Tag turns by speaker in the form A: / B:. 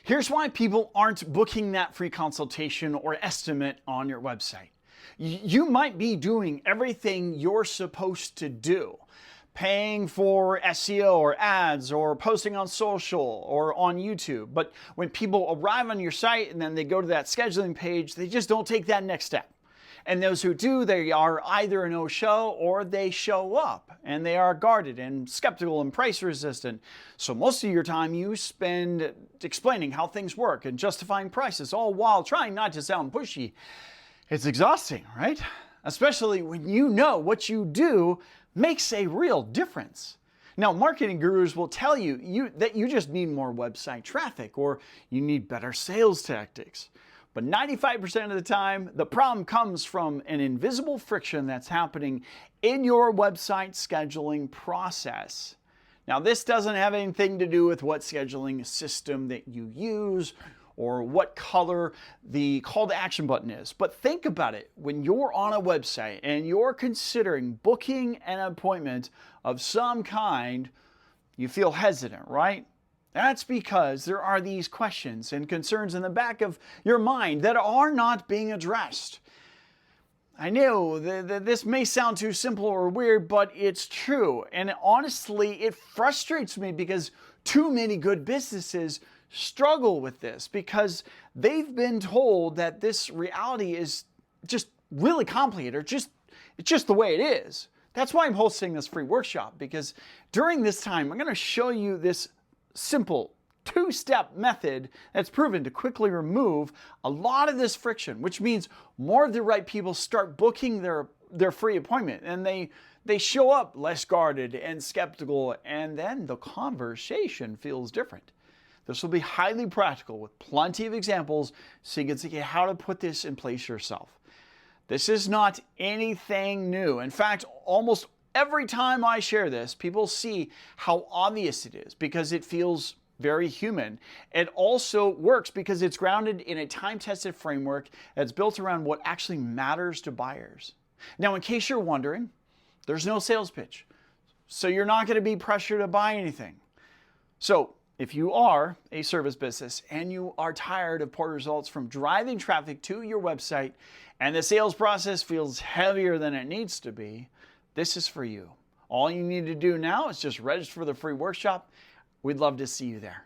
A: Here's why people aren't booking that free consultation or estimate on your website. You might be doing everything you're supposed to do, paying for SEO or ads or posting on social or on YouTube. But when people arrive on your site and then they go to that scheduling page, they just don't take that next step. And those who do, they are either a no-show or they show up and they are guarded and skeptical and price resistant. So most of your time you spend explaining how things work and justifying prices, all while trying not to sound pushy. It's exhausting, right? Especially when you know what you do makes a real difference. Now, marketing gurus will tell you that you just need more website traffic or you need better sales tactics. But 95% of the time, the problem comes from an invisible friction that's happening in your website scheduling process. Now, this doesn't have anything to do with what scheduling system that you use or what color the call to action button is. But think about it. When you're on a website and you're considering booking an appointment of some kind, you feel hesitant, right? That's because there are these questions and concerns in the back of your mind that are not being addressed. I know that this may sound too simple or weird, but it's true. And honestly, it frustrates me because too many good businesses struggle with this because they've been told that this reality is just really complicated, or it's just the way it is. That's why I'm hosting this free workshop, because during this time, I'm going to show you this simple two-step method that's proven to quickly remove a lot of this friction, which means more of the right people start booking their free appointment and they show up less guarded and skeptical, and then the conversation feels different. This will be highly practical with plenty of examples so you can see how to put this in place yourself. This is not anything new. In fact, almost every time I share this, people see how obvious it is because it feels very human. It also works because it's grounded in a time-tested framework that's built around what actually matters to buyers. Now, in case you're wondering, there's no sales pitch, so you're not going to be pressured to buy anything. So if you are a service business and you are tired of poor results from driving traffic to your website and the sales process feels heavier than it needs to be, this is for you. All you need to do now is just register for the free workshop. We'd love to see you there.